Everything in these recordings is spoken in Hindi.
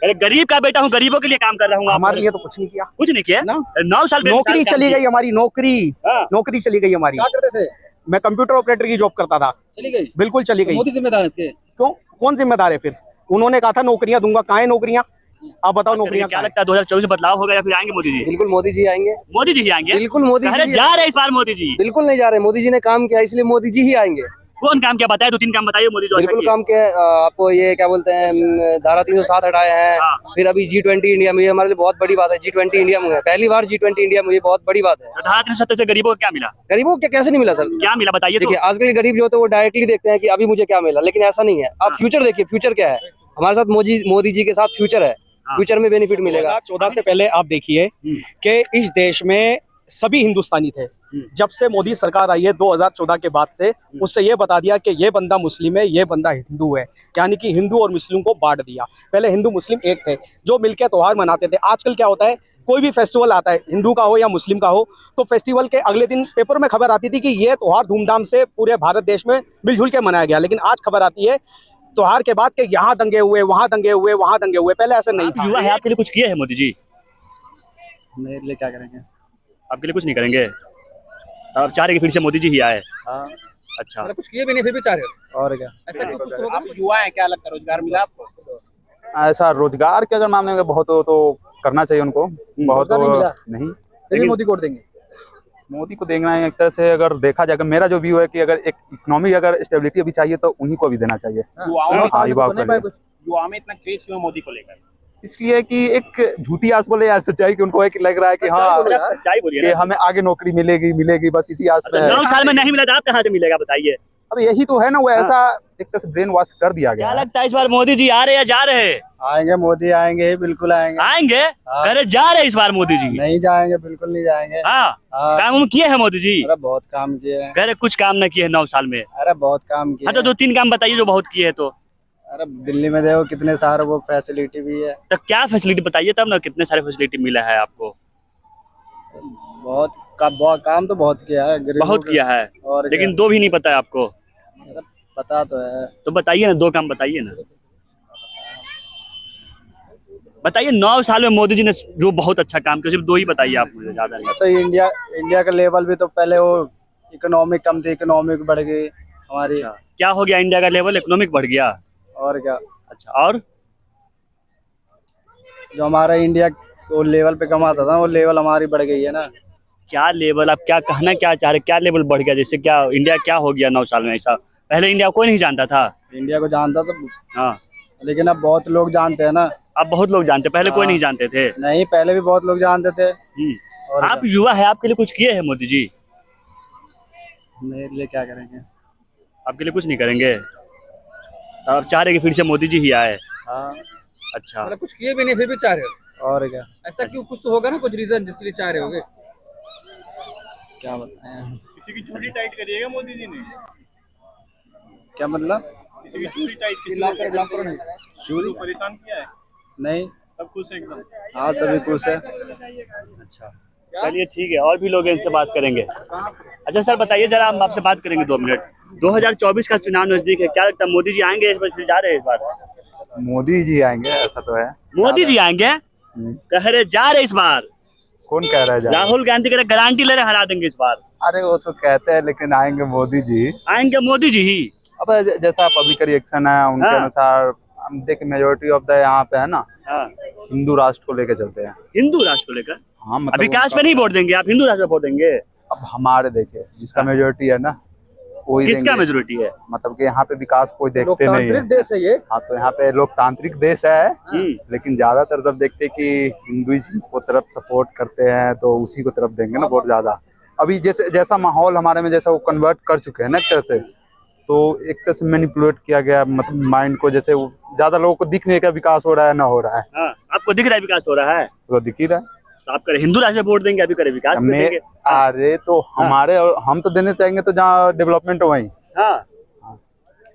अरे गरीब का बेटा हूँ, गरीबों के लिए काम कर रहा हूँ। हमारे लिए तो कुछ नहीं किया, कुछ नहीं किया ना। 9 साल नौकरी चली गई हमारी, नौकरी चली गई हमारी। क्या करते थे? मैं कंप्यूटर ऑपरेटर की जॉब करता था। चली गई? बिल्कुल चली गई। मोदी जिम्मेदार है इसके? क्यों, कौन जिम्मेदार है फिर? उन्होंने कहा था नौकरियां दूंगा, कहाँ है नौकरियां? आप बताओ नौकरियां क्या कहाँ लगता है 2024 में बदलाव होगा या फिर आएंगे मोदी जी? बिल्कुल मोदी जी आएंगे। मोदी जी ही आएंगे? बिल्कुल मोदी जी जा रहे इस बार मोदी जी? बिल्कुल नहीं जा रहे, मोदी जी ने काम किया इसलिए मोदी जी ही आएंगे। कौन काम क्या बताए? 2-3 काम बताइए मोदी जी। बिल्कुल काम किया। आपको ये क्या बोलते हैं, धारा 307 हटाए हैं। फिर अभी G20 इंडिया में, ये हमारे लिए बहुत बड़ी बात है। G20 इंडिया में पहली बार G20 इंडिया में, ये बहुत बड़ी बात है। धारा 307 से गरीबों को क्या मिला? गरीबों को कैसे नहीं मिला सर? क्या मिला बताइए। देखिए आजकल के गरीब जो होते हैं वो डायरेक्टली देखते हैं कि अभी मुझे क्या मिला, लेकिन ऐसा नहीं है। आप फ्यूचर देखिए, फ्यूचर क्या है हमारे साथ। मोदी जी के साथ फ्यूचर है, फ्यूचर में बेनिफिट मिलेगा। 2014 से पहले आप देखिए कि इस देश में सभी हिंदुस्तानी थे। जब से मोदी सरकार आई है 2014 के बाद से, उससे ये बता दिया कि ये बंदा मुस्लिम है, ये बंदा हिंदू है, यानी कि हिंदू और मुस्लिम को बांट दिया। पहले हिंदू मुस्लिम एक थे जो मिलकर त्योहार मनाते थे। आजकल क्या होता है, कोई भी फेस्टिवल आता है, हिंदू का हो या मुस्लिम का हो, तो फेस्टिवल के अगले दिन पेपर में खबर आती थी कि ये त्योहार धूमधाम से पूरे भारत देश में मिलजुल के मनाया गया। लेकिन आज खबर आती है त्योहार के बाद कि यहाँ दंगे हुए, वहाँ दंगे हुए, वहाँ दंगे हुए। पहले ऐसा नहीं था। युवा है, आपके लिए कुछ किए हैं मोदी जी? मेरे लिए क्या करेंगे? आपके लिए कुछ नहीं करेंगे? आप चाह रहे कि फिर से मोदी जी ही आए? हाँ। अच्छा, कुछ किए भी नहीं फिर भी चाह रहे हो? और क्या? ऐसा क्यों? कुछ तो होगा। आप युवा है, क्या लगता है रोजगार मिला आपको? ऐसा रोजगार के अगर मामले में बहुत हो तो करना चाहिए उनको। बहुत रोजगार नहीं मिला? नहीं, फिर भी मोदी को वोट देंगे? मोदी को देखना है एक तरह से। अगर देखा जाए, मेरा जो व्यू है कि अगर एक इकोनॉमी अगर स्टेबिलिटी अभी चाहिए तो उन्हीं को भी देना चाहिए। युवा में इतना क्रेज क्यों मोदी को लेकर? इसलिए कि एक झूठी आस बोले या सच्चाई कि उनको एक लग रहा है कि हाँ सच्चाई बोलिए कि ना। हमें आगे नौकरी मिलेगी, बस इसी आस में है। 9 साल में नहीं मिला था, आप कहाँ से मिलेगा बताइए। अब यही तो है ना, वो ऐसा एक तरह से ब्रेन वॉश कर दिया गया क्या है। लगता है इस बार मोदी जी आ रहे या जा रहे? आएंगे, मोदी आएंगे, बिल्कुल आएंगे। आएंगे? अरे जा रहे इस बार मोदी जी? नहीं जाएंगे, बिल्कुल नहीं जाएंगे। हाँ, काम किए हैं मोदी जी? अरे बहुत काम किए हैं। अरे कुछ काम न किए हैं 9 साल में? अरे बहुत काम किए। हाँ तो 2-3 काम बताइए जो बहुत किए हैं तो। अरे दिल्ली में देखो कितने सारे वो फैसिलिटी भी है। तो क्या फैसिलिटी बताइए तब ना, कितने सारे फैसिलिटी मिला है आपको? बहुत काम तो बहुत किया है, बहुत किया है, और लेकिन 2 भी नहीं पता है आपको? पता तो है। तो बताइए ना, 2 काम बताइए ना, बताइए। 9 साल में मोदी जी ने जो बहुत अच्छा काम किया, सिर्फ 2 ही बताइए आप मुझे, ज्यादा नहीं। तो इंडिया का लेवल भी तो पहले वो इकोनॉमिक कम थी, इकोनॉमिक बढ़ गई हमारी। अच्छा, क्या हो गया? इंडिया का लेवल इकोनॉमिक बढ़ गया? और क्या? अच्छा, और जो हमारा इंडिया वो लेवल पे कमाता था, वो लेवल हमारी बढ़ गई है ना। क्या लेवल? आप क्या कहना क्या चाह रहे? क्या लेवल बढ़ गया? जैसे क्या इंडिया क्या हो गया 9 साल में ऐसा? पहले इंडिया कोई नहीं जानता था। इंडिया को जानता था, हाँ, लेकिन अब बहुत लोग जानते हैं ना। अब बहुत लोग जानते, पहले कोई नहीं जानते थे। नहीं, पहले भी बहुत लोग जानते थे। आप युवा है, आपके लिए कुछ किए हैं मोदी जी? मेरे लिए क्या करेंगे? आपके लिए कुछ नहीं करेंगे? आप चाह रहे कि फिर से मोदी जी ही आए? हाँ। अच्छा, कुछ किए भी नहीं फिर भी चाह रहे हो? और क्या? ऐसा क्यों? कुछ तो होगा ना, कुछ रीजन जिसके लिए चाह रहे होगे। क्या बताएं? किसी की चूड़ी टाइट करिएगा मोदी जी ने? क्या मतलब? किसी की चूड़ी टाइट, चूड़ी परेशान किया है? नहीं, सब कुछ एकदम। हाँ सभी खुश है। अच्छा, चलिए ठीक है, और भी लोग इनसे बात करेंगे। अच्छा सर बताइए जरा, हम आपसे बात करेंगे 2 मिनट। 2024 का चुनाव नजदीक है, क्या लगता है मोदी जी आएंगे इस बार, फिर जा रहे हैं इस बार? मोदी जी आएंगे ऐसा तो है। मोदी जी आएंगे? कह रहे जा रहे इस बार? कौन कह रहा है? राहुल गांधी कह रहे गारंटी ले रहे हरा देंगे इस बार। अरे वो तो कहते हैं, लेकिन आएंगे मोदी जी। आएंगे मोदी जी ही? अब जैसा पब्लिक का रिएक्शन है उनके अनुसार हम देखिए, मेजोरिटी ऑफ द यहाँ पे है ना, हिंदू राष्ट्र को लेके चलते हैं। हिंदू राष्ट्र को लेकर? हाँ, मतलब विकास पे नहीं वोट देंगे आप, हिंदू राष्ट्र पे वोट देंगे? अब हमारे देखिए जिसका मेजोरिटी है ना वही किसका मेजोरिटी है? मतलब कि यहाँ पे विकास कोई देखते नहीं है। देश है ये। हाँ, तो यहाँ पे लोकतांत्रिक देश है, लेकिन ज्यादातर जब देखते कि हिंदुइज्म को तरफ सपोर्ट करते हैं तो उसी को तरफ देंगे ना वोट ज्यादा। अभी जैसा माहौल हमारे में जैसा वो कन्वर्ट कर चुके हैं ना एक तरह से, तो एक तरह से मैनिपुलेट किया गया मतलब माइंड को, जैसे ज्यादा लोगों को दिख नहीं का विकास हो रहा है ना हो रहा है। आपको दिख रहा है विकास हो रहा है? तो दिख ही रहा है। तो आप करे हिंदू राष्ट्र पे वोट देंगे, अभी करे विकास पे देंगे? अरे तो हमारे हम तो देने चाहेंगे तो जहाँ डेवलपमेंट हो वहीं। हाँ,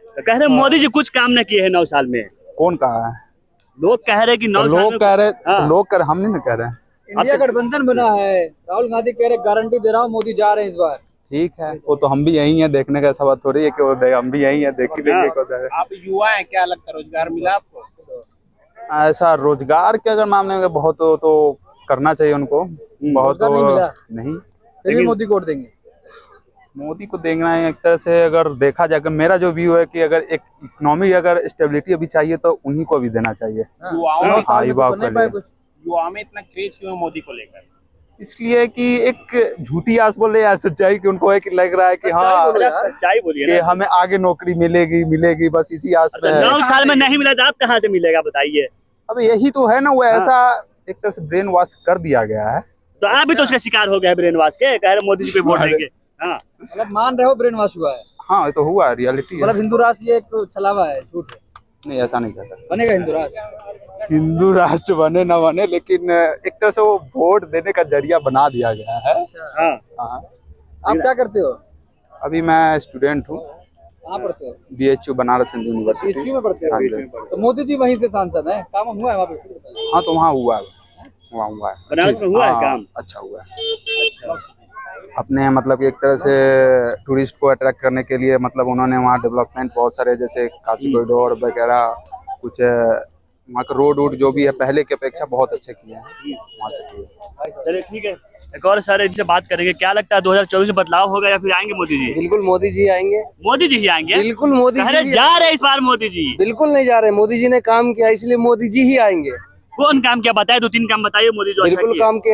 तो कह रहे मोदी जी कुछ काम न किए हैं 9 साल में। कौन कहा है? लोग कह रहे कि 9 साल में लोग कह रहे, तो लोग कह रहे, हम नहीं कह रहे हैं। इंडिया गठबंधन बना है, राहुल गांधी कह रहे गारंटी दे रहा हूँ मोदी जा रहे हैं इस बार। ठीक है, वो तो हम भी यही हैं, देखने का ऐसा बात थोड़ी है कि हम भी यही हैं, देख ही लेंगे। आप युवा हैं, क्या लगता है रोजगार मिला आपको? ऐसा रोजगार के अगर मामले में बहुत हो तो करना चाहिए उनको, बहुत रोजगार नहीं मिला? नहीं। फिर भी मोदी को वोट देंगे? मोदी को देखना है एक तरह से, अगर देखा जाए मेरा जो व्यू है कि अगर एक इकोनॉमी अगर स्टेबिलिटी अभी चाहिए तो उन्हीं को भी देना चाहिए। हाँ, युवाओं नहीं के पाए लिए कुछ। युवाओं में इतना क्रेज क्यों है मोदी को लेकर? इसलिए कि एक झूठी आस बोले या सच्चाई कि उनको एक लग रहा है कि हाँ बोलो यार। सच्चाई बोलिए कि ना। हमें आगे नौकरी मिलेगी बस इसी आस में है। 9 साल में नहीं मिला तो आप कहाँ से मिलेगा बताइए। अब यही तो है ना, वो ऐसा एक तरह से ब्रेन वॉश कर दिया गया है। तो आप भी तो उसका शिकार हो गए ब्रेन वॉश के, कह रहे मोदी जी पे वोट देंगे। हाँ मतलब मान रहे हो ब्रेन वॉश हुआ है? हाँ ये तो हुआ है, रियलिटी है। मतलब हिंदू राष्ट्र ये एक छलावा है, झूठ है। नहीं ऐसा नहीं कह सकते, बनेगा हिंदू राष्ट्र? हिंदू राष्ट्र बने ना बने, लेकिन एक तरह से वो वोट देने का जरिया बना दिया गया है। हाँ हाँ आप क्या करते हो? अभी मैं स्टूडेंट हूँ, कहाँ पढ़ते हो? BHU Banaras Hindu university. BHU में पढ़ते हाँ हो? जी। तो मोदी जी वहीं से सांसद हैं, काम हुआ है वहाँ पे? हाँ तो वहाँ हुआ है, वहाँ हुआ है। बनारस में हुआ है हाँ, काम? अच्छा हुआ है। अपने मतलब एक तरह से टूरिस्ट को अट्रैक्ट करने के लिए मतलब उन्होंने वहाँ डेवलपमेंट बहुत सारे, जैसे काशी कॉरिडोर वगैरह कुछ वहाँ का रोड जो भी है पहले की अपेक्षा बहुत अच्छे किए हैं वहाँ से किए। चलिए ठीक है, एक और सर इनसे बात करेंगे। क्या लगता है 2024 में बदलाव होगा या फिर आएंगे मोदी जी? बिल्कुल मोदी जी आएंगे, मोदी जी ही आएंगे? बिल्कुल मोदी कह रहे जी जा रहे इस बार मोदी जी। बिल्कुल नहीं जा रहे, मोदी जी ने काम किया इसलिए मोदी जी ही आएंगे। कौन काम क्या बताए, 2-3 काम बताइए मोदी जो अच्छा बिल्कुल किए। काम के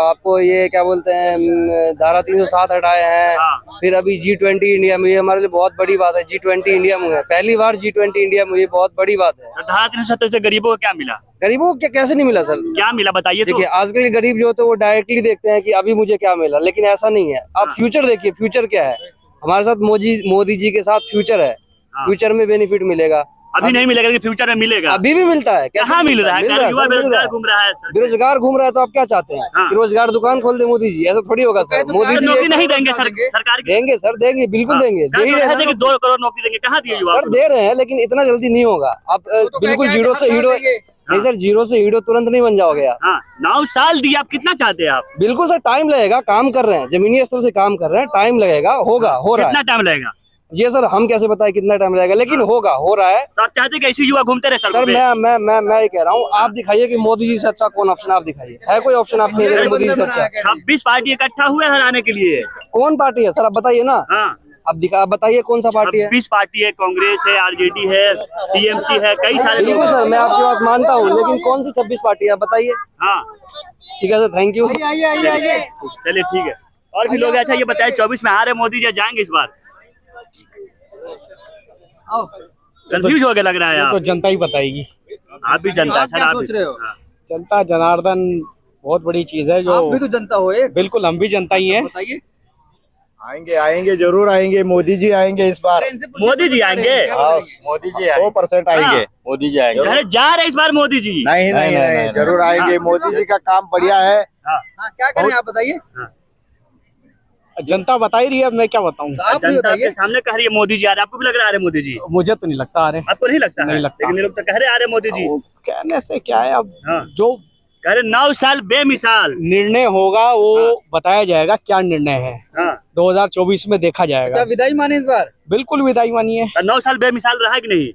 आपको ये क्या बोलते हैं धारा 307 हटाए हैं। हाँ। फिर अभी G20 इंडिया में, ये हमारे लिए बहुत बड़ी बात है। G20 इंडिया में है, पहली बार G20 इंडिया में, ये बहुत बड़ी बात है। धारा 370 से गरीबों को क्या मिला? गरीबों को कैसे नहीं मिला सर? क्या मिला बताइए तो। देखिए आजकल के गरीब जो होते हैं वो डायरेक्टली देखते हैं कि अभी मुझे क्या मिला, लेकिन ऐसा नहीं है। आप फ्यूचर देखिए, फ्यूचर क्या है हमारे साथ, मोदी जी के साथ फ्यूचर है। फ्यूचर में बेनिफिट मिलेगा, अभी नहीं मिलेगा लेकिन फ्यूचर में मिलेगा। अभी भी मिलता है। कैसे कहाँ मिल रहा है? मिल रहा है युवा सर, मिल रहा बेरोजगार है। घूम रहा है सर। बेरोजगार घूम रहा है तो आप क्या चाहते हैं हाँ। कि रोजगार दुकान खोल दे मोदी जी? ऐसा थोड़ी होगा सर। मोदी जी नौकरी नहीं देंगे सरकार की? देंगे सर, देंगे, बिल्कुल देंगे, दे ही रहे हैं। 2 करोड़ नौकरी देंगे, कहाँ दिए युवा सर दे रहे हैं, लेकिन इतना जल्दी नहीं होगा। आप बिल्कुल जीरो से हीरो नहीं सर, जीरो से हीरो तुरंत नहीं बन जाओगे आप। हाँ 9 साल दिए, आप कितना चाहते हैं आप? बिल्कुल सर, टाइम लगेगा, काम कर रहे हैं, जमीनी स्तर से काम कर रहे हैं, टाइम लगेगा, होगा, हो रहा कितना है। टाइम लगेगा? ये सर हम कैसे बताएं कितना टाइम लगेगा, लेकिन होगा, हो रहा है। तो आप चाहते हैं कि ऐसे युवा घूमते रहे सर सड़कों पे? मैं ये कह रहा हूँ, आप दिखाइए कि मोदी जी से अच्छा कौन ऑप्शन आप दिखाइए। है कोई ऑप्शन आपके नजर में मोदी जी से अच्छा? 26 पार्टी इकट्ठा हुए हराने के लिए। कौन पार्टी है सर, आप बताइए ना। हाँ आप बताइए कौन सा पार्टी है? 26 पार्टी है, कांग्रेस है, RJD है, TMC है, कई सारे बिल्कुल सर, मैं आपकी बात मानता हूँ, लेकिन कौन सी 26 पार्टी है आप बताइए। हाँ ठीक है सर, थैंक यू। चलिए ठीक है। और भी लोग अच्छा ये बताए 24 में आ रहे मोदी जी, जाएंगे इस बार? कंफ्यूज हो गया लग रहा है तो आप। जनता ही बताएगी। आप भी जनता है आप सर, क्या आप सोच भी। रहे हो? हाँ। जनता जनार्दन बहुत बड़ी चीज है आप जो भी तो जनता हो एक, बिल्कुल हम भी जनता ही हैं। बताइए। आएंगे जरूर आएंगे, मोदी जी आएंगे इस बार। मोदी जी आएंगे? मोदी जी 100% आएंगे, मोदी जी आएंगे। अरे जा रहे इस बार मोदी जी? नहीं, जरूर आएंगे। मोदी जी का काम बढ़िया है। हाँ। हाँ क्या करें आप बताइए। जनता बता ही रही है, अब मैं क्या बताऊं। आप भी जनता बताइए। के सामने कह रही है मोदी जी आ रहे, आपको भी लग रहा है मोदी जी? मुझे तो नहीं लगता आ रहे। आपको नहीं लगता? नहीं है? लगता। लेकिन ये लोग तो कह रहे आ रहे मोदी जी। वो कहने से क्या है, अब हाँ। जो कह रहे 9 साल बेमिसाल। निर्णय होगा वो बताया जाएगा क्या निर्णय है। हाँ 2024 में देखा क्या जाएगा। विदाई माने इस बार? बिल्कुल विदाई मानिए। 9 साल बेमिसाल रहा कि नहीं?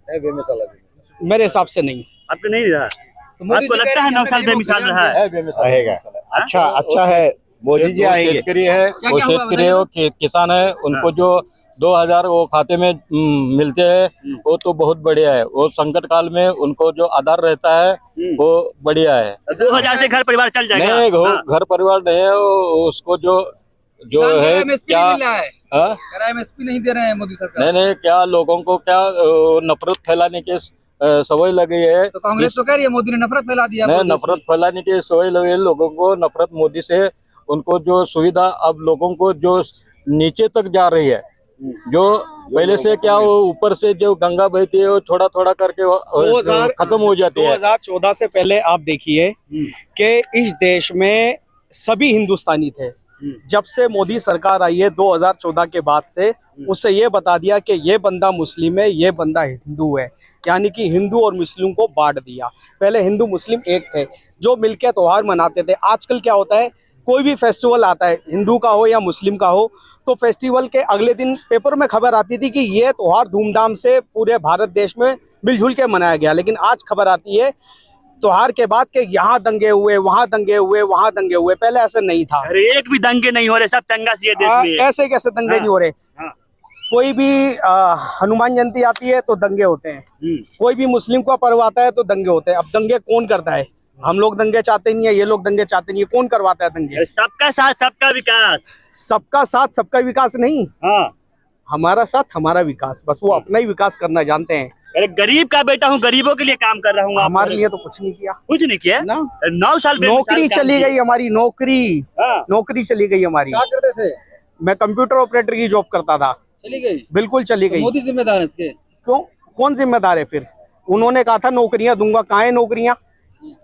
मेरे हिसाब से नहीं। आपको नहीं रहा? तो मोदी आपको जी कह लगता रहे है हैं 9 कि साल गरीबों बेमिसाल को रहा है? रहेगा। अच्छा है, मोदी जी आएंगे। शेतकरी है, क्या वो हुआ शेतकरी है, वो किसान है, उनको जो 2000 वो खाते में मिलते हैं वो तो बहुत बढ़िया है। वो संकट काल में उनको जो आधार रहता है वो बढ़िया है। 2000 से घर परिवार चल जाएगा? नहीं, वो हाँ। घर परिवार नहीं है, उसको जो है MSP क्या, नहीं मिला है, हाँ? कह रहा है MSP नहीं दे रहे हैं मोदी सरकार। नहीं, क्या लोगों को क्या नफरत फैलाने के सवय लगी है। तो कांग्रेस तो कह रही है मोदी ने नफरत फैला दिया। नहीं, नफरत फैलाने की सवय लगी है लोगों को। नफरत मोदी से उनको जो सुविधा अब लोगों को जो नीचे तक जा रही है, जो पहले से क्या वो ऊपर से जो गंगा बहती है वो थोड़ा थोड़ा करके खत्म हो जाती है। 2014 से पहले आप देखिए कि इस देश में सभी हिंदुस्तानी थे। जब से मोदी सरकार आई है 2014 के बाद से, उससे ये बता दिया कि ये बंदा मुस्लिम है, ये बंदा हिंदू है, यानी कि हिंदू और मुस्लिम को बांट दिया। पहले हिंदू मुस्लिम एक थे जो मिलकर त्योहार मनाते थे। आजकल क्या होता है, कोई भी फेस्टिवल आता है, हिंदू का हो या मुस्लिम का हो, तो फेस्टिवल के अगले दिन पेपर में खबर आती थी कि ये त्योहार धूमधाम से पूरे भारत देश में मिलजुल के मनाया गया। लेकिन आज खबर आती है त्योहार के बाद के यहाँ दंगे हुए, वहाँ दंगे हुए, वहाँ दंगे हुए, पहले ऐसा नहीं था। अरे एक भी दंगे नहीं हो रहे, सब चंगा सी है देश में। ऐसे कैसे दंगे हाँ, नहीं हो रहे? हाँ। कोई भी हनुमान जयंती आती है तो दंगे होते हैं, कोई भी मुस्लिम का पर्व आता है तो दंगे होते हैं। अब दंगे कौन करता है? हम लोग दंगे चाहते नहीं है, ये लोग दंगे चाहते नहीं है, कौन करवाता है दंगे? सबका साथ सबका विकास। सबका साथ सबका विकास नहीं, हाँ, हमारा साथ हमारा विकास, बस वो अपना ही विकास करना जानते हैं। अरे गरीब का बेटा हूँ, गरीबों के लिए काम कर रहा हूँ। हमारे लिए तो कुछ नहीं किया, कुछ नहीं किया ना। 9 साल नौकरी चली गई हमारी, नौकरी हाँ। नौकरी चली गई हमारी। क्या करते थे? मैं कंप्यूटर ऑपरेटर की जॉब करता था। चली गई? बिल्कुल चली तो गई। मोदी जिम्मेदार है इसके? क्यों? कौन जिम्मेदार है फिर? उन्होंने कहा था नौकरियां दूंगा, कहाँ है नौकरियां?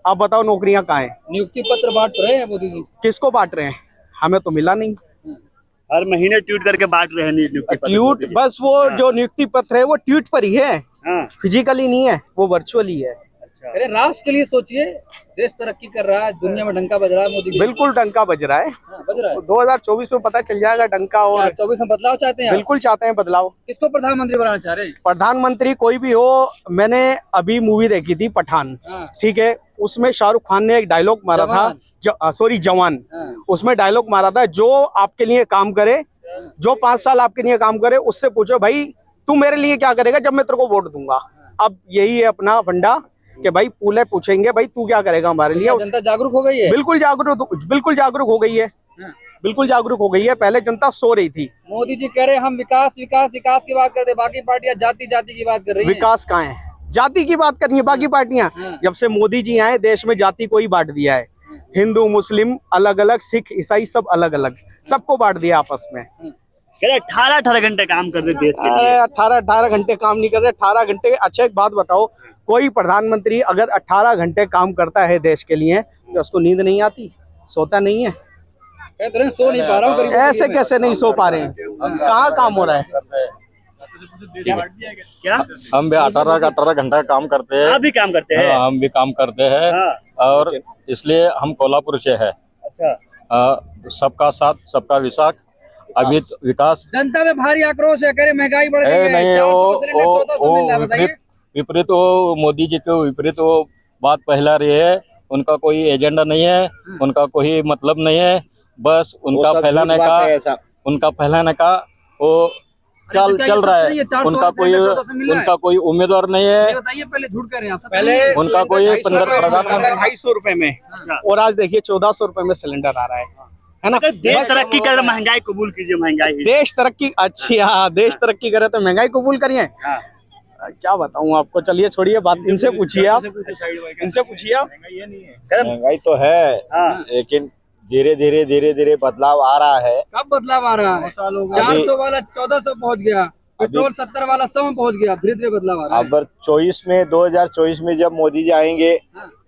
आप बताओ नौकरियां कहाँ है? नियुक्ति पत्र बांट रहे हैं मोदी जी? किसको बांट रहे हैं? हमें तो मिला नहीं। हर महीने ट्वीट करके बांट रहे हैं नियुक्ति पत्र। ट्वीट, बस वो जो नियुक्ति पत्र है वो ट्वीट पर ही है, हाँ। फिजिकली नहीं है, वो वर्चुअली है। अरे राष्ट्र के लिए सोचिए, देश तरक्की कर रहा है, दुनिया में डंका बज रहा है मोदी जी। बिल्कुल डंका बज रहा है। हाँ, बज रहा है। 2024 में पता चल जाएगा डंका। और 24 में बदलाव चाहते हैं आप? बिल्कुल चाहते हैं बदलाव। किसको प्रधानमंत्री बनाना चाह रहे हैं? प्रधानमंत्री कोई भी हो। मैंने अभी मूवी देखी थी पठान, हाँ। ठीक है, उसमें शाहरुख खान ने एक डायलॉग मारा था, सॉरी जवान। हाँ। उसमें डायलॉग मारा था, जो आपके लिए काम करे, जो 5 साल आपके लिए काम करे, उससे पूछो भाई तू मेरे लिए क्या करेगा जब मैं तेरे को वोट दूंगा। अब यही है अपना फंडा कि भाई पूले पूछेंगे भाई तू क्या करेगा हमारे लिए। जनता जागरूक हो गई है? बिल्कुल जागरूक हो गई है, बिल्कुल जागरूक हो गई है। पहले जनता सो रही थी। मोदी जी कह रहे हैं हम विकास विकास विकास की बात करते, बाकी पार्टियां जाति जाति की बात कर रही हैं। विकास कहाँ है? जाति की बात करनी है बाकी पार्टियां। जब से मोदी जी आए देश में जाति को ही बांट दिया है। हिंदू मुस्लिम अलग अलग, सिख ईसाई सब अलग अलग, सबको बांट दिया आपस में। 18 घंटे काम कर रहे देश के लिए। 18 घंटे काम नहीं कर रहे, 18 घंटे। अच्छा एक बात बताओ, कोई प्रधानमंत्री अगर 18 घंटे काम करता है देश के लिए तो उसको नींद नहीं आती? सोता नहीं है? सो नहीं पा रहा हूँ। ऐसे कैसे नहीं सो पा रहे हैं? कहाँ काम हो रहा है? क्या हम भी 18 घंटा काम करते हैं। आप भी काम करते हैं? हम भी काम करते हैं। और इसलिए हम कोल्हापुर से है। अच्छा। सबका साथ सबका विकास। जनता में भारी आक्रोश है, कह रहे महंगाई बढ़ गई है, नहीं, 400 सिलेंडर 1400 मिल रहा है, बताइए। विपरीत वो मोदी जी के विपरीत वो बात फैला रही है। उनका कोई एजेंडा नहीं है, उनका कोई मतलब नहीं है, बस उनका फैलाने का वो चल रहा है। उनका कोई उम्मीदवार नहीं है। बताइए पहले झूठ कह रहे हैं आप? पहले उनका कोई 250 रुपए में, और आज देखिए 1400 रुपए में सिलेंडर आ रहा है ना। देश तरक्की कर, महंगाई कबूल कीजिए। महंगाई देश तरक्की, अच्छी, हाँ देश तरक्की करे तो महंगाई कबूल करिए। क्या बताऊं आपको, चलिए छोड़िए बात, इनसे पूछिए आप, इनसे पूछिए आप। महंगाई तो है, लेकिन धीरे धीरे बदलाव आ रहा है। कब बदलाव आ रहा है? 400 वाला 1400 पहुंच गया, पेट्रोल 70 वाला 100 में पहुंच गया, धीरे धीरे बदलाव आ रहा है। अब 2024 में जब मोदी जी आएंगे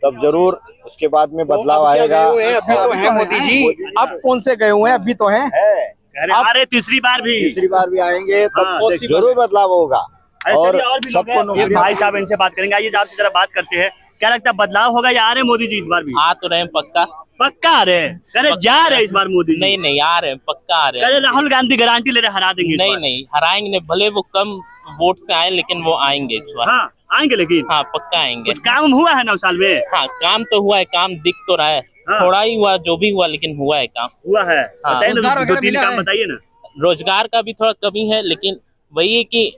तब जरूर उसके बाद में बदलाव आएगा। अभी तो है मोदी जी, अब कौन से गए हुए हैं? अभी तो है। अरे तीसरी बार भी आएंगे तब जरूर बदलाव होगा। और सबको भाई साहब इनसे बात करेंगे। आइए आपसे जरा बात करते हैं, क्या लगता है बदलाव होगा या आ रहे मोदी जी इस बार भी? आ तो रहे हैं, पक्का आ रहे हैं? अरे जा रहे इस बार मोदी जी? नहीं आ रहे हैं, पक्का आ रहे हैं। अरे राहुल गांधी गारंटी ले रहे हरा देंगे? नहीं हराएंगे नहीं, भले वो कम वोट से आए लेकिन वो आएंगे इस बार। हाँ आएंगे, लेकिन हाँ पक्का आएंगे। कुछ काम हुआ है 9 साल में? हाँ काम तो हुआ है, काम दिख तो रहा है। थोड़ा ही हुआ, जो भी हुआ, लेकिन हुआ है काम। हुआ है। बताइए ना, 2-3 काम बताइए ना। रोजगार का भी थोड़ा कमी है, लेकिन वही है कि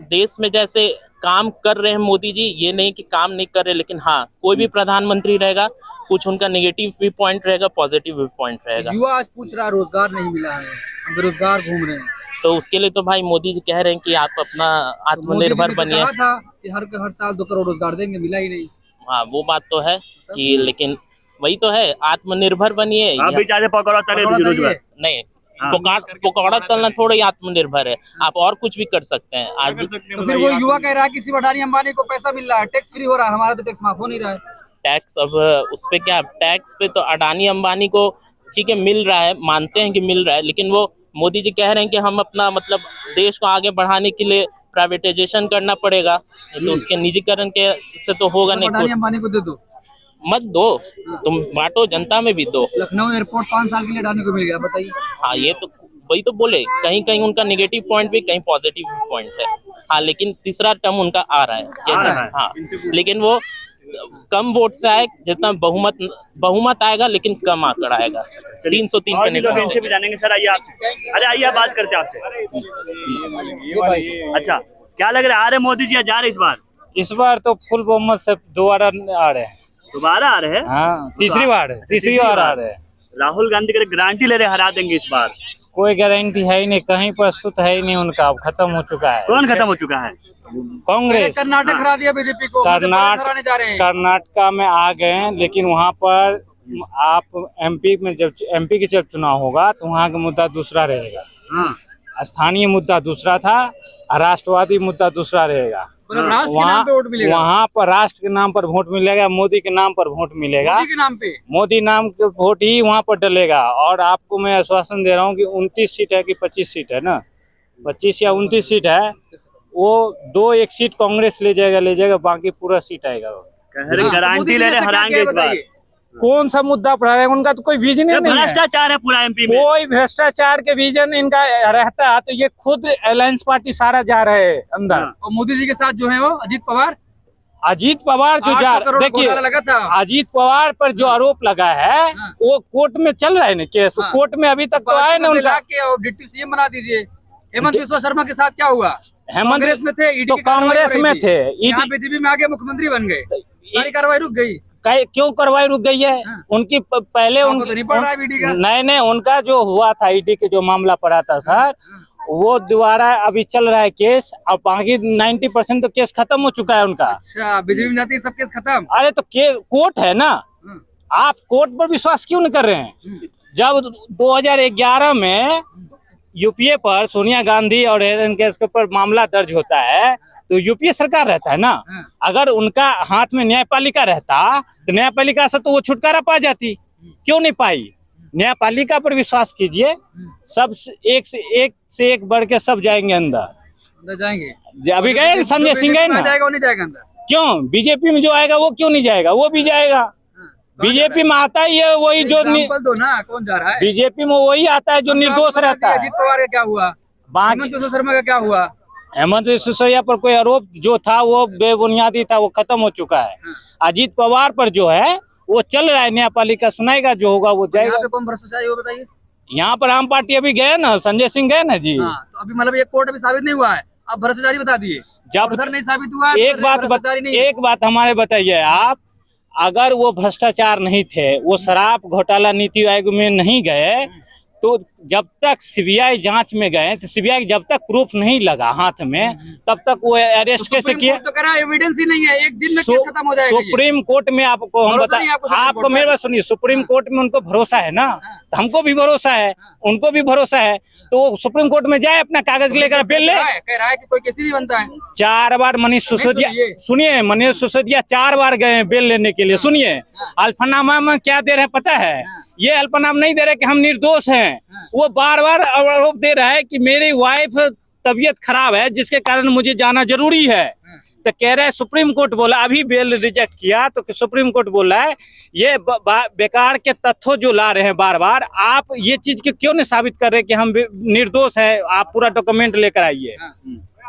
देश में जैसे काम कर रहे हैं मोदी जी, ये नहीं कि काम नहीं कर रहे, लेकिन हाँ कोई भी प्रधानमंत्री रहेगा, कुछ उनका नेगेटिव भी पॉइंट रहेगा, पॉजिटिव भी पॉइंट रहेगा। युवा आज पूछ रहा रोजगार नहीं मिला है, हम बेरोजगार घूम रहे हैं, तो उसके लिए तो भाई मोदी जी कह रहे हैं कि आप अपना आत्मनिर्भर बनिए। कहा था कि हर साल 2 करोड़ रोजगार देंगे, मिला ही नहीं। हाँ वो बात तो है कि, लेकिन वही तो है, आत्मनिर्भर बनिए। नहीं, पकौड़ा तलना थोड़ा ही आत्मनिर्भर है, आप और कुछ भी कर सकते हैं। आज तो फिर वो युवा कह रहा है किसी अडानी अंबानी को पैसा मिल रहा है, टैक्स फ्री हो रहा है, हमारा तो टैक्स माफ हो नहीं रहा है। टैक्स, अब उस पे क्या, टैक्स पे तो अडानी अंबानी को ठीक है मिल रहा है, मानते हैं कि मिल रहा है, लेकिन वो मोदी जी कह रहे हैं कि हम अपना मतलब देश को आगे बढ़ाने के लिए प्राइवेटाइजेशन करना पड़ेगा, तो उसके निजीकरण के से तो होगा नहीं। अडानी अंबानी को दे दो, मत दो, तुम बांटो, जनता में भी दो। लखनऊ एयरपोर्ट 5 साल के लिए अडानी को मिल गया, बताइए। हाँ ये तो वही तो बोले, कहीं कहीं उनका नेगेटिव पॉइंट भी, कहीं पॉजिटिव पॉइंट है। हाँ लेकिन तीसरा टर्म उनका आ रहा है। हाँ लेकिन वो कम वोट से आए, जितना बहुमत आएगा लेकिन कम आंकड़ा आएगा। 303 और पे भी नहीं लोग इनसे भी जानेंगे। सर आइए आप, अरे आइए आप बात करते हैं आपसे। अच्छा, क्या लग रहा है, आ रहे मोदी जी या जा रहे इस बार? इस बार तो फुल बहुमत से दोबारा आ रहे हैं। दोबारा आ रहे हैं? हाँ, तीसरी बार आ रहे हैं। राहुल गांधी की गारंटी ले रहे हरा देंगे इस बार? कोई गारंटी है ही नहीं, कहीं प्रस्तुत है ही नहीं उनका, अब खत्म हो चुका है। कौन खत्म हो चुका है? कांग्रेस। कर्नाटक हरा दिया बीजेपी को, कर्नाटका में आ गए हैं, लेकिन वहाँ पर आप एमपी के जब चुनाव होगा तो वहाँ का मुद्दा दूसरा रहेगा। स्थानीय मुद्दा दूसरा था, राष्ट्रवादी मुद्दा दूसरा रहेगा। वहाँ पर राष्ट्र के नाम पर वोट मिलेगा, मोदी के नाम पर वोट मिलेगा, मोदी नाम के वोट ही वहाँ पर डलेगा। और आपको मैं आश्वासन दे रहा हूँ कि 29 सीट है कि 25 सीट है ना, 25 या 29 सीट है, वो एक सीट कांग्रेस ले जाएगा, बाकी पूरा सीट आएगा। गारंटी ले रहे हराएंगे इस बार। कौन सा मुद्दा पड़ा है उनका, तो कोई विजन नहीं है। भ्रष्टाचार है पूरा एमपी में। कोई भ्रष्टाचार के विजन इनका रहता है तो ये खुद अलायंस पार्टी सारा जा रहे हैं अंदर। और मोदी जी के साथ जो है वो अजीत पवार जो जा, देखिए अजीत पवार पर जो आरोप लगा है वो कोर्ट में चल रहा है ना केस, कोर्ट में अभी तक तो आए ना उनका। डिप्टी सीएम बना दीजिए। हेमंत बिस्वा शर्मा के साथ क्या हुआ? कांग्रेस में थे, तो कांग्रेस में थे, बीजेपी में आगे मुख्यमंत्री बन गए, सारी कार्रवाई रुक गई। क्यों कार्रवाई रुक गई है? उनकी पहले नहीं, उनका जो हुआ था ईडी के जो मामला पड़ा था सर, वो दोबारा अभी चल रहा है केस। अब बाकी 90% तो केस खत्म हो चुका है उनका। अच्छा, बीजेपी में जाती है सब केस खत्म। अरे तो कोर्ट है ना, आप कोर्ट पर विश्वास क्यों नहीं कर रहे हैं? जब 2011 में यूपीए पर सोनिया गांधी और हेरन केस के ऊपर मामला दर्ज होता है तो यूपीए सरकार रहता है ना। अगर उनका हाथ में न्यायपालिका रहता तो न्यायपालिका से तो वो छुटकारा पा जाती, क्यों नहीं पाई? न्यायपालिका पर विश्वास कीजिए, सब एक से एक बढ़ के सब जाएंगे अंदर जाएंगे। अभी गए संजय सिंह गए ना, क्यों बीजेपी में जो आएगा वो क्यों नहीं जाएगा? वो भी जाएगा। बीजेपी में आता ही है वही जो दो ना, कौन जा रहा है? बीजेपी में वही आता है जो निर्दोष रहता है। अजीत पवार का क्या हुआ? हेमंत बिस्वा शर्मा का क्या हुआ? हेमंत बिस्वा शर्मा पर कोई आरोप जो था वो बेबुनियादी था, वो खत्म हो चुका है। अजीत पवार पर जो है वो चल रहा है, न्यायपालिका सुनाएगा, जो होगा वो जाएगा। यहाँ पे कौन भ्रष्टाचारी हो बताइए? यहाँ पर आम पार्टी अभी गए ना, संजय सिंह गए ना जी। तो अभी मतलब ये कोर्ट अभी साबित नहीं हुआ है, अब भ्रष्टाचारी बता दिए। जब उधर नहीं साबित हुआ, एक बात हमारे बताइए आप, अगर वो भ्रष्टाचार नहीं थे, वो शराब घोटाला नीति आयोग में नहीं गए, तो जब तक सीबीआई जांच में गए तो सीबीआई जब तक प्रूफ नहीं लगा हाथ में तब तक वो अरेस्ट कैसे किए? तो करा, एविडेंस ही नहीं है, एक दिन में केस खत्म हो जाएगा। सुप्रीम कोर्ट में आपको हम आपको मेरे बात सुनिए, सुप्रीम कोर्ट में उनको भरोसा है ना, तो हमको भी भरोसा है, उनको भी भरोसा है, तो सुप्रीम कोर्ट में जाए, अपना कागज लेकर बेल ले। कह रहा है कि कोई केस भी बनता है। 4 बार मनीष सिसोदिया, सुनिए, मनीष सिसोदिया 4 बार गए बेल लेने के लिए। सुनिए, अल्फनामा में क्या दे रहे हैं पता है? ये अल्फनामा नहीं दे रहे कि हम निर्दोष हैं, वो बार बार आरोप दे रहा है कि मेरी वाइफ तबीयत खराब है जिसके कारण मुझे जाना जरूरी है। तो कह रहे हैं सुप्रीम कोर्ट बोला, अभी बेल रिजेक्ट किया तो सुप्रीम कोर्ट बोला है ये बेकार के तथ्यों जो ला रहे हैं बार बार, आप ये चीज के क्यों नहीं साबित कर रहे कि हम निर्दोष है? आप पूरा डॉक्यूमेंट लेकर आइए।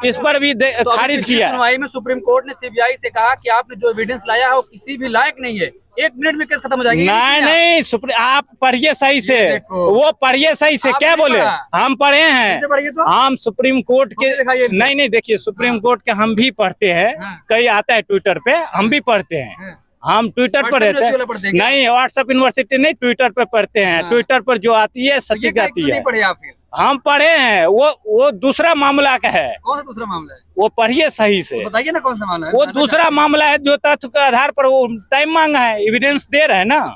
इस पर भी तो खारिज किया। सुनवाई में सुप्रीम कोर्ट ने सीबीआई से कहा कि आपने जो एविडेंस लाया है वो किसी भी लायक नहीं है, 1 मिनट में केस खत्म हो जाएगी। नहीं, आप पढ़िए सही से, वो पढ़िए सही से। क्या बोले? हम पढ़े हैं, हम सुप्रीम कोर्ट के नहीं देखिए, सुप्रीम कोर्ट के हम भी पढ़ते हैं, कई आता है ट्विटर पे, हम भी पढ़ते हैं, हम ट्विटर पर रहते हैं। नहीं, व्हाट्सएप यूनिवर्सिटी नहीं, ट्विटर पे पढ़ते हैं। ट्विटर पर जो आती है सटीक आती है। हम पढ़े हैं, वो दूसरा मामला का है। कौन सा दूसरा मामला है? वो पढ़िए सही से, बताइए ना कौन सा मामला है। वो दूसरा मामला है जो तथ्य के आधार पर वो टाइम मांगा है, एविडेंस दे रहे हैं ना।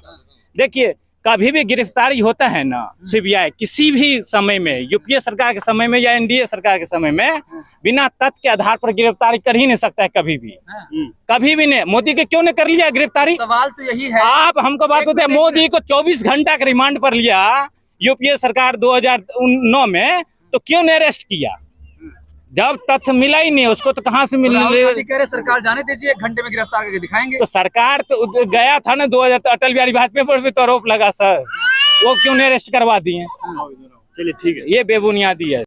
देखिए, कभी भी गिरफ्तारी होता है ना सीबीआई किसी भी समय में, यूपीए सरकार के समय में या एनडीए सरकार के समय में, बिना तथ्य के आधार पर गिरफ्तारी कर ही नहीं सकता है कभी भी, कभी भी नहीं। मोदी के क्यों नहीं कर लिया गिरफ्तारी? सवाल तो यही है। आप हमको बात होते हैं, मोदी को 24 घंटा का रिमांड पर लिया यूपीए सरकार 2009 में, तो क्यों नहीं अरेस्ट किया? जब तथ्य मिला ही नहीं उसको तो कहाँ से मिल रहे? कह रहे सरकार जाने दीजिए, 1 घंटे में गिरफ्तार करके दिखाएंगे। तो सरकार तो गया था ना 2000, तो अटल बिहारी वाजपेयी पर भी तो आरोप लगा सर, वो क्यों नहीं अरेस्ट करवा दिए? चलिए ठीक है, ये बेबुनियादी है।